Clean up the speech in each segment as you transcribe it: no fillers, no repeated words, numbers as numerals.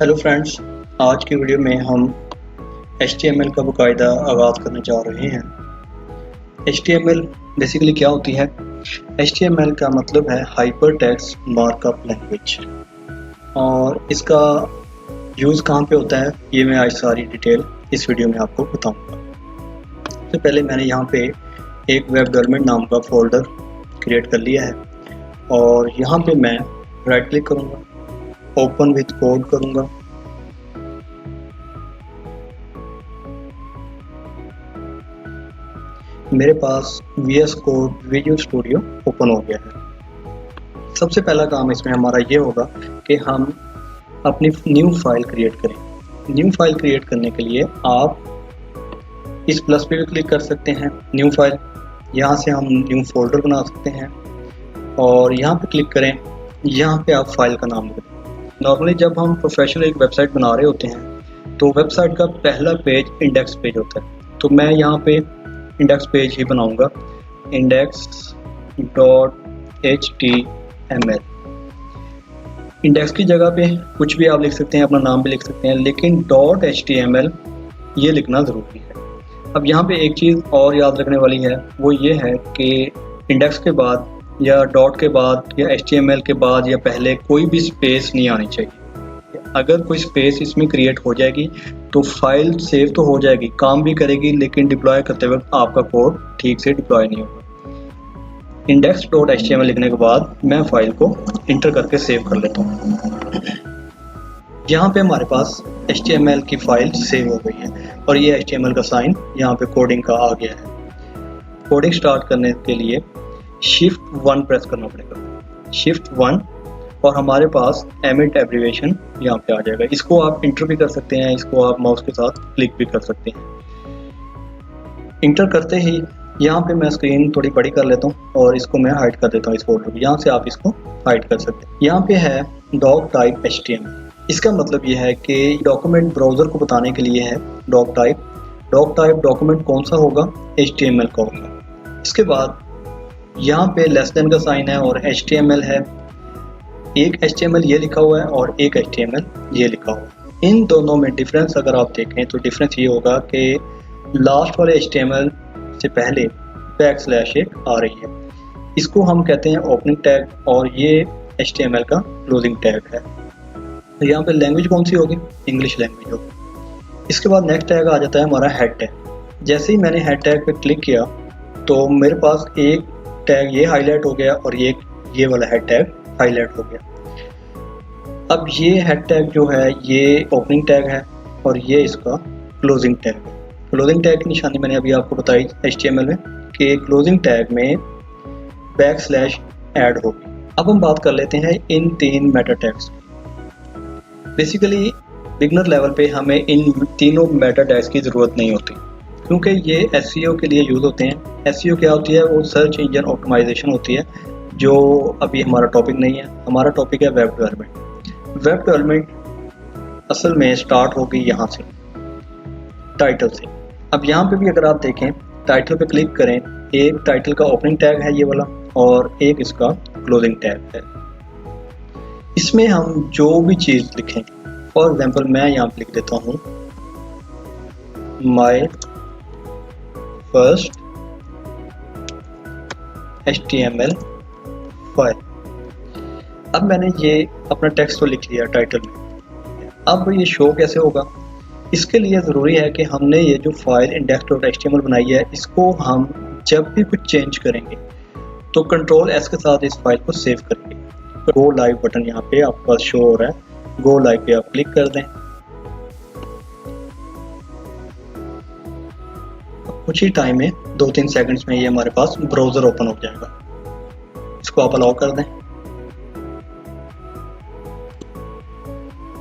Hello friends, आज की video में हम HTML का बाकायदा आगाज़ करने जा रहे हैं। HTML बेसिकली क्या होती है? HTML का मतलब है हाइपर टेक्स्ट मार्कअप लैंग्वेज, और इसका यूज़ कहाँ पे होता है ये मैं आज सारी डिटेल इस वीडियो में आपको बताऊंगा। सबसे पहले मैंने यहाँ पे एक वेब डेवलपमेंट नाम का फोल्डर क्रिएट कर लिया है, और यहाँ पे मैं राइट क्लिक करूँगा, ओपन विथ कोड करूँगा। मेरे पास VS code visual studio open हो गया है। सबसे पहला काम इसमें हमारा ये होगा कि हम अपनी न्यू फाइल क्रिएट करें। न्यू फाइल क्रिएट करने के लिए आप इस प्लस पे भी क्लिक कर सकते हैं, न्यू फाइल। यहाँ से हम न्यू फोल्डर बना सकते हैं, और यहाँ पे क्लिक करें। यहाँ पे आप फाइल का नाम लिखें। नॉर्मली जब हम प्रोफेशनल एक वेबसाइट बना रहे होते हैं तो वेबसाइट का पहला पेज इंडेक्स पेज होता है, तो मैं यहाँ पे इंडेक्स पेज ही बनाऊंगा, index.html। इंडेक्स की जगह पे कुछ भी आप लिख सकते हैं, अपना नाम भी लिख सकते हैं, लेकिन .html ये लिखना ज़रूरी है। अब यहाँ पे एक चीज़ और याद रखने वाली है, वो ये है कि इंडेक्स के बाद या डॉट के बाद या HTML के बाद या पहले कोई भी स्पेस नहीं आनी चाहिए। अगर कोई स्पेस इसमें क्रिएट हो जाएगी तो फाइल सेव तो हो जाएगी, काम भी करेगी, लेकिन डिप्लॉय करते वक्त आपका कोड ठीक से डिप्लॉय नहीं होगा। index.html लिखने के बाद मैं फाइल को इंटर करके सेव कर लेता हूँ। यहाँ पे हमारे पास HTML की फाइल सेव हो गई है, और ये HTML का साइन यहाँ पे कोडिंग का आ गया है। कोडिंग स्टार्ट करने के लिए Shift 1 प्रेस करना पड़ेगा, Shift 1, और हमारे पास एमिट एब्रीविएशन यहाँ पे आ जाएगा। इसको आप इंटर भी कर सकते हैं, इसको आप माउस के साथ क्लिक भी कर सकते हैं। इंटर करते ही यहाँ पे मैं स्क्रीन थोड़ी बड़ी कर लेता हूँ और इसको मैं हाइड कर देता हूँ इस फोल्डर को। यहाँ से आप इसको हाइड कर सकते हैं। यहाँ पे है डॉक टाइप HTML। इसका मतलब ये है कि डॉक्यूमेंट ब्राउजर को बताने के लिए है doc type. Doc type document कौन सा होगा? HTML का होगा। इसके बाद यहाँ पे लेस देन का साइन है और HTML है। एक HTML ये लिखा हुआ है और एक HTML ये लिखा हुआ है। इन दोनों में डिफरेंस अगर आप देखें तो डिफरेंस ये होगा कि लास्ट वाले HTML से पहले बैकस्लैश एक आ रही है, इसको हम कहते हैं ओपनिंग टैग, और ये HTML का क्लोजिंग टैग है। तो यहाँ पे लैंग्वेज कौन सी होगी? इंग्लिश लैंग्वेज होगी। इसके बाद नेक्स्ट टैग आ जाता है हमारा हेड टैग। जैसे ही मैंने हेड टैग पे क्लिक किया तो मेरे पास एक टैग ये हाईलाइट हो गया और ये वाला हेड टैग हाईलाइट हो गया। अब ये हेड टैग जो है ये ओपनिंग टैग है और ये इसका क्लोजिंग टैग है। क्लोजिंग टैग की निशानी मैंने अभी आपको बताई HTML में कि क्लोजिंग टैग में बैकस्लैश ऐड होगी। अब हम बात कर लेते हैं इन तीन Meta tags. Basically beginner level पे हमें इन तीनों मेटा टैग्स की ज़रूरत नहीं होती, क्योंकि ये SEO के लिए यूज़ होते हैं। SEO क्या होती है? वो सर्च इंजन ऑप्टिमाइजेशन होती है, जो अभी हमारा टॉपिक नहीं है। हमारा टॉपिक है वेब डेवलपमेंट। वेब डेवलपमेंट असल में स्टार्ट होगी यहाँ से, टाइटल से। अब यहाँ पे भी अगर आप देखें, टाइटल पे क्लिक करें, एक टाइटल का ओपनिंग टैग है ये वाला, और एक इसका क्लोजिंग टैग है। इसमें हम जो भी चीज़ लिखें, फॉर एग्जाम्पल मैं यहाँ पे लिख देता हूँ माई फर्स्ट HTML फाइल। अब मैंने ये अपना टेक्स्ट तो लिख लिया टाइटल में। अब ये शो कैसे होगा? इसके लिए ज़रूरी है कि हमने ये जो फाइल index.html बनाई है, इसको हम जब भी कुछ चेंज करेंगे तो Ctrl+S के साथ इस फाइल को सेव करेंगे। गो लाइव बटन यहाँ पे आपके पास शो हो रहा है, गो लाइव पे आप क्लिक कर दें। कुछ ही टाइम में 2-3 सेकंड्स में ये हमारे पास ब्राउज़र ओपन हो जाएगा। इसको आप अलाउ कर दें।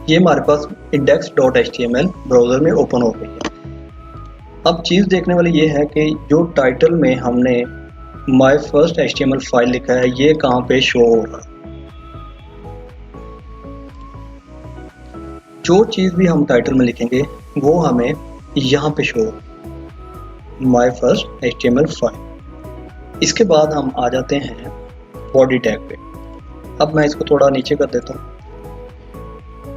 ये हमारे पास index.html ब्राउज़र में ओपन हो गई है। अब चीज़ देखने वाली ये है कि जो टाइटल में हमने माई फर्स्ट HTML फाइल लिखा है, ये कहाँ पे शो हो रहा है। जो चीज़ भी हम टाइटल में लिखेंगे वो हमें यहाँ पे शो हो, माई फर्स्ट HTML फाइल। इसके बाद हम आ जाते हैं बॉडी टैग पे। अब मैं इसको थोड़ा नीचे कर देता हूँ।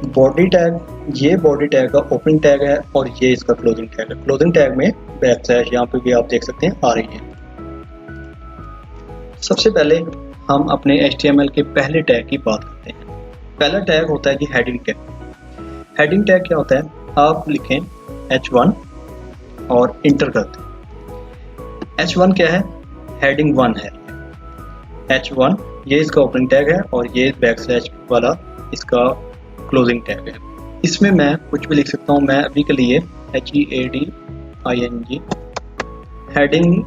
बॉडी टैग ये बॉडी टैग का ओपनिंग टैग है और ये इसका क्लोजिंग टैग है। क्लोजिंग टैग में बैक स्लैश यहाँ पे भी आप देख सकते हैं आ रही है। सबसे पहले हम अपने HTML के पहले टैग की बात करते हैं। पहला टैग होता है कि हेडिंग टैग। हेडिंग टैग क्या होता है, आप लिखें H1 और इंटर कर दें। H1 क्या है, हेडिंग 1 है। H1 ये इसका ओपनिंग टैग है और ये बैक स्लैश वाला इसका क्लोजिंग टैग है। इसमें मैं कुछ भी लिख सकता हूँ। मैं अभी के लिए HEADING हेडिंग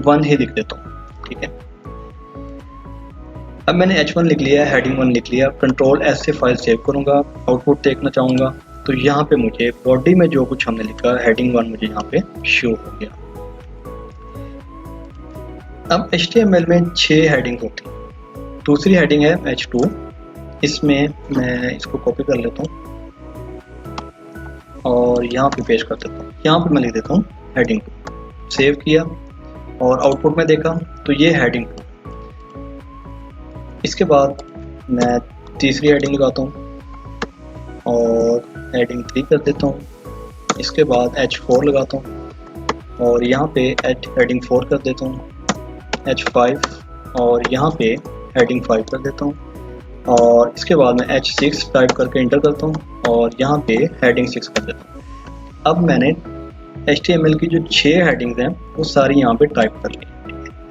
1 ही लिख देता हूँ, ठीक है। अब मैंने H1 लिख लिया, हेडिंग 1 लिख लिया। कंट्रोल S से फाइल सेव करूँगा, आउटपुट देखना चाहूँगा तो यहाँ पे मुझे बॉडी में जो कुछ हमने लिखा हेडिंग 1 मुझे यहाँ पे शो हो गया। अब HTML में 6 हेडिंग होती है। दूसरी हेडिंग है H2, इसमें मैं इसको कॉपी कर लेता हूँ और यहाँ पे पेस्ट कर देता हूँ। यहाँ पे मैं लिख देता हूँ हेडिंग 2, सेव किया और आउटपुट में देखा तो ये हेडिंग 2। इसके बाद मैं तीसरी हेडिंग लगाता हूँ और हेडिंग 3 कर देता हूँ। इसके बाद H4 लगाता हूँ और यहाँ पे हेडिंग 4 कर देता हूँ, H5 और यहाँ पे हेडिंग 5 कर देता हूँ और इसके बाद मैं H6 टाइप करके इंटर करता हूँ और यहाँ पे हेडिंग 6 कर देता हूँ। अब मैंने HTML की जो 6 हेडिंग्स हैं वो सारी यहाँ पे टाइप कर ली,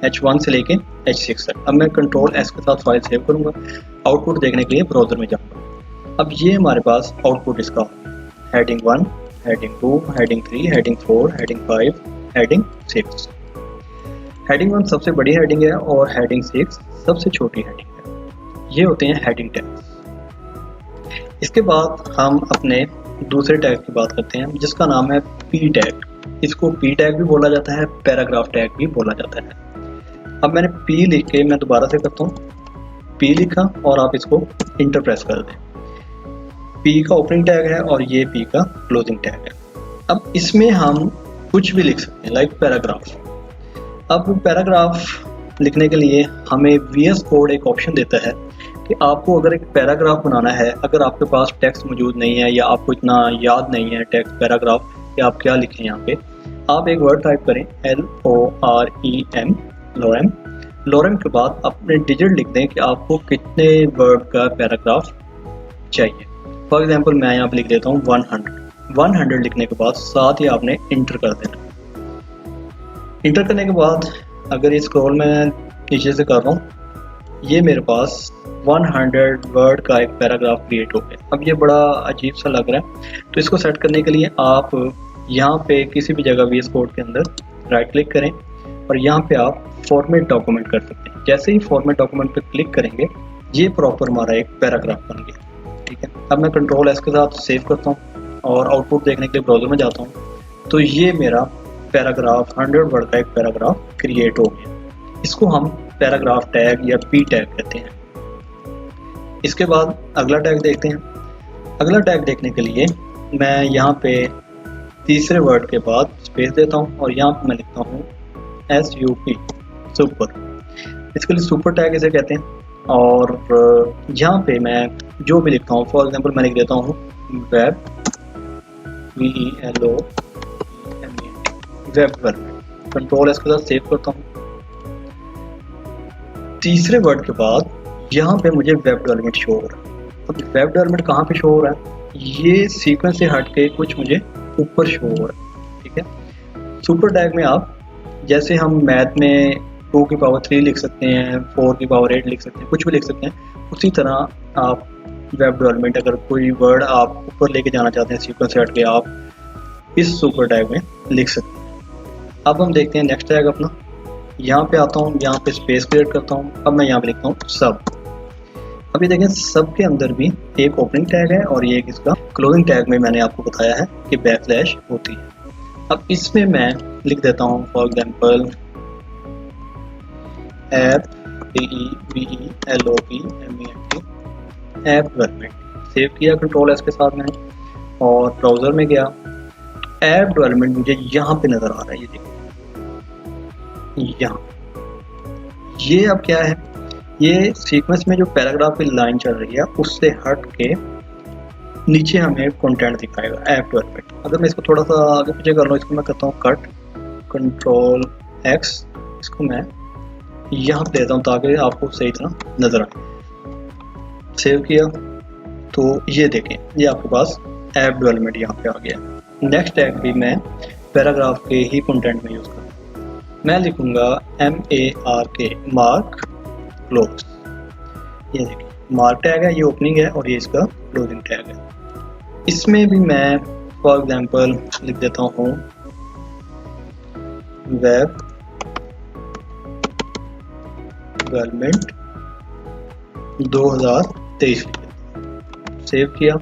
H1 से लेके H6 तक। अब मैं कंट्रोल S के साथ फाइल सेव करूँगा, आउटपुट देखने के लिए ब्राउज़र में जाऊँगा। अब ये हमारे पास आउटपुट इसका heading 1, heading 2, heading 3, heading 4, heading 5, heading 6। Heading 1 सबसे बड़ी हेडिंग है और हेडिंग 6 सबसे छोटी हेडिंग है। ये होते हैं हेडिंग टैग। इसके बाद हम अपने दूसरे टैग की बात करते हैं जिसका नाम है P टैग। इसको P टैग भी बोला जाता है, पैराग्राफ टैग भी बोला जाता है। अब मैंने P लिख के मैं दोबारा से करता हूँ, P लिखा और आप इसको इंटर प्रेस कर दें। P का ओपनिंग टैग है और ये P का क्लोजिंग टैग है। अब इसमें हम कुछ भी लिख सकते हैं, लाइक पैराग्राफ। अब पैराग्राफ लिखने के लिए हमें VS कोड एक ऑप्शन देता है कि आपको अगर एक पैराग्राफ बनाना है, अगर आपके पास टेक्स्ट मौजूद नहीं है या आपको इतना याद नहीं है टेक्स्ट पैराग्राफ कि आप क्या लिखें, यहाँ पे आप एक वर्ड टाइप करें LOREM, लॉरेम के बाद अपने डिजिट लिख दें कि आपको कितने वर्ड का पैराग्राफ चाहिए। फॉर एग्जांपल मैं यहाँ पे लिख देता हूँ 100 लिखने के बाद साथ ही आपने इंटर कर देना। इंटर करने के बाद अगर ये स्क्रॉल मैं नीचे से कर रहा हूँ, ये मेरे पास 100 वर्ड का एक पैराग्राफ क्रिएट हो गया। अब ये बड़ा अजीब सा लग रहा है, तो इसको सेट करने के लिए आप यहाँ पे किसी भी जगह VS कोड के अंदर राइट क्लिक करें और यहाँ पे आप फॉर्मेट डॉक्यूमेंट कर सकते हैं। जैसे ही फॉर्मेट डॉक्यूमेंट पे क्लिक करेंगे ये प्रॉपर हमारा एक पैराग्राफ बन गया, ठीक है। अब मैं कंट्रोल S के साथ सेव करता हूँ और आउटपुट देखने के लिए ब्राउज़र में जाता हूँ तो ये मेरा पैराग्राफ 100 वर्ड का एक पैराग्राफ क्रिएट हो गया। इसको हम पैराग्राफ टैग या P टैग कहते हैं। इसके बाद अगला टैग देखते हैं। अगला टैग देखने के लिए मैं यहाँ पे तीसरे वर्ड के बाद स्पेस देता हूँ और यहाँ पे मैं लिखता हूँ SUP, सुपर। इसके लिए सुपर टैग इसे कहते हैं। और यहाँ पे मैं जो भी लिखता हूँ, फॉर एग्जांपल मैं लिख देता हूँ web, VELO, web development. Control S के साथ सेव करता हूँ। तीसरे वर्ड के बाद यहाँ पे मुझे वेब डेवलपमेंट शो हो रहा है। अब वेब डेवलपमेंट कहाँ पे शो हो रहा है, ये सीक्वेंस से हट के कुछ मुझे ऊपर शो हो रहा है, ठीक है। सुपर टैग में आप जैसे हम मैथ में 2 की पावर 3 लिख सकते हैं, 4 की पावर 8 लिख सकते हैं, कुछ भी लिख सकते हैं, उसी तरह आप वेब डेवलपमेंट अगर कोई वर्ड आप ऊपर लेके जाना चाहते हैं सीक्वेंस से हट के, आप इस सुपर टैग में लिख सकते हैं। अब हम देखते हैं नेक्स्ट टैग अपना। यहाँ पे आता हूँ, यहाँ पे स्पेस क्रिएट करता हूँ। अब मैं यहाँ पे लिखता हूँ सब। अब ये देखें सब के अंदर भी एक ओपनिंग टैग है और ये इसका क्लोजिंग टैग में मैंने आपको बताया है कि बैकस्लैश होती है। अब इसमें मैं लिख देता हूँ for example app, DEVELOPMENT, app development. Save किया कंट्रोल S के साथ मैंने और ब्राउज़र में गया। ऐप डेवलपमेंट मुझे यहाँ पे नज़र आ रहा है, ये देखिए यहाँ। ये अब क्या है, ये सीक्वेंस में जो पैराग्राफ की लाइन चल रही है उससे हट के नीचे हमें कंटेंट दिखाएगा ऐप डेवलपमेंट। अगर मैं इसको थोड़ा सा आगे पीछे कर लूँ, इसको मैं करता हूँ कट, कंट्रोल एक्स, इसको मैं यहाँ पे देता हूँ ताकि आपको सही तरह नजर आए। सेव किया तो ये देखें, ये आपके पास ऐप डेवलपमेंट यहाँ पे आ गया। नेक्स्ट टैग भी मैं पैराग्राफ के ही कंटेंट में यूज़ करूँगा। मैं लिखूँगा MARK, मार्क क्लोज। ये देखिए मार्क टैग है, ये ओपनिंग है और ये इसका क्लोजिंग टैग है। इसमें भी मैं फॉर एग्जांपल लिख देता हूँ वेब डेवलपमेंट 2023। सेव किया,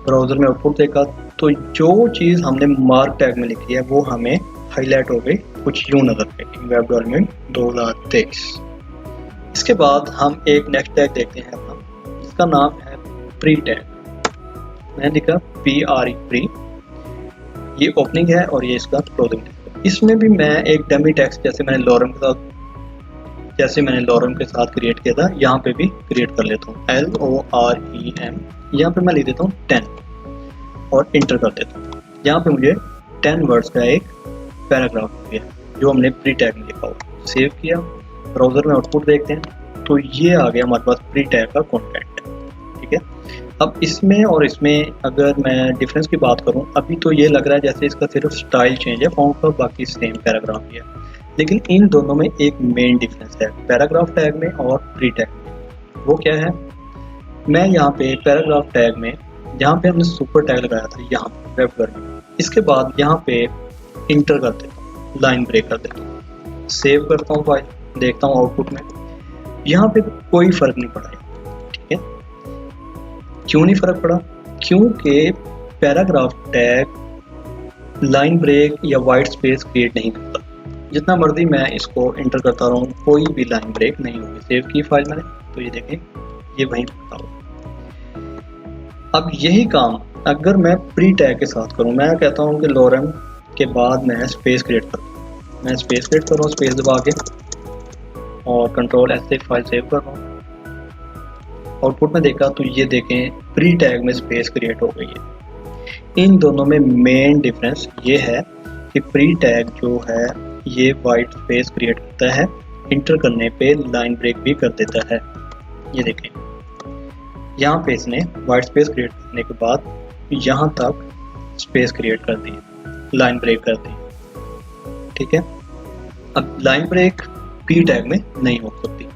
ब्राउज़र में आउटपुट देखा तो जो चीज़ हमने मार्क टैग में लिखी है वो हमें हाईलाइट हो गई, कुछ यूँ नजर आएगी, वेब डेवलपमेंट 2023। इसके बाद हम एक नेक्स्ट टैग देखते हैं अपना, जिसका नाम है प्री टैग। मैंने लिखा PRE प्री, ये ओपनिंग है और ये इसका क्लोजिंग है। इसमें भी मैं एक डमी टेक्स्ट जैसे मैंने लॉरम के साथ क्रिएट किया था, यहाँ पे भी क्रिएट कर लेता हूँ LOREM। यहाँ पे मैं लिख देता हूँ 10 और इंटर कर देता हूँ। यहाँ पे मुझे 10 वर्ड्स का एक पैराग्राफ हो गया जो हमने प्री टैग में लिखा हो। सेव किया, ब्राउज़र में आउटपुट देखते हैं तो ये आ गया हमारे पास प्री टैग का कंटेंट। ठीक है, अब इसमें और इसमें अगर मैं डिफरेंस की बात करूं, अभी तो ये लग रहा है जैसे इसका सिर्फ स्टाइल चेंज है फॉन्ट का, बाकी सेम पैराग्राफ ही है, लेकिन इन दोनों में एक मेन डिफरेंस है पैराग्राफ टैग में और प्री टैग में। वो क्या है, मैं यहाँ पे पैराग्राफ टैग में जहाँ पे हमने सुपर टैग लगाया था यहाँ वेब डेवलपमेंट, इसके बाद यहाँ पे इंटर कर देता हूँ, लाइन ब्रेक कर देता हूँ, सेव करता हूँ फाइल, देखता हूँ आउटपुट में यहाँ पे कोई फर्क नहीं पड़ा। ठीक है, क्यों नहीं फर्क पड़ा, क्योंकि पैराग्राफ टैग लाइन ब्रेक या वाइट स्पेस क्रिएट नहीं करता। जितना मर्जी मैं इसको इंटर करता रहूँ कोई भी लाइन ब्रेक नहीं होगी। सेव की फाइल मैंने तो ये देखें ये वहीं पड़ता होगा। अब यही काम अगर मैं प्री टैग के साथ करूँ, मैं कहता हूँ कि लॉरम के बाद मैं स्पेस क्रिएट करूँ, मैं स्पेस क्रिएट कर रहा हूँ स्पेस दबा के और कंट्रोल S से फाइल सेव कर रहा हूँ। आउटपुट में देखा तो ये देखें प्री टैग में स्पेस क्रिएट हो गई है। इन दोनों में मेन डिफरेंस ये है कि प्री टैग जो है ये वाइट स्पेस क्रिएट करता है, इंटर करने पे लाइन ब्रेक भी कर देता है। ये देखें यहाँ पे इसने वाइट स्पेस क्रिएट करने के बाद यहाँ तक स्पेस क्रिएट कर दी, लाइन ब्रेक कर दी। ठीक है, अब लाइन ब्रेक प्री टैग में नहीं हो सकती,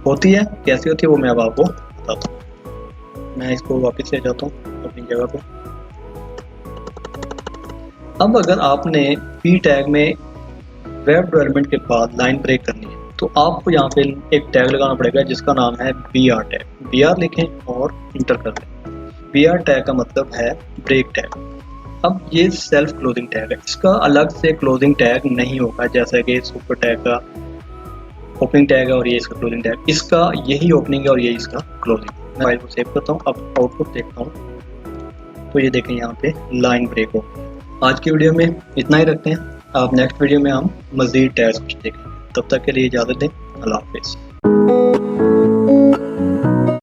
होती है कैसी होती है वो मैं अब आपको बताता हूँ। मैं इसको वापस ले जाता हूँ अपनी जगह पे। अब अगर आपने प्री टैग में वेब डेवलपमेंट के बाद लाइन ब्रेक करनी है तो आपको यहाँ पे एक टैग लगाना पड़ेगा जिसका नाम है BR टैग। BR लिखें और इंटर कर दें। BR टैग का मतलब है ब्रेक टैग। अब ये सेल्फ क्लोजिंग टैग है, इसका अलग से क्लोजिंग टैग नहीं होगा जैसा कि सुपर टैग का ओपनिंग टैग है और ये इसका क्लोजिंग टैग, इसका यही ओपनिंग है और ये इसका क्लोजिंग। मैं फाइल को सेव करता हूँ, अब आउटपुट देखता हूँ तो ये देखें यहाँ पे लाइन ब्रेक हो। आज की वीडियो में इतना ही रखते हैं, आप नेक्स्ट वीडियो में हम मज़ीद टैग्स कुछ देखेंगे। तब तक के लिए इजाज़त दें, अल्लाह हाफिज़।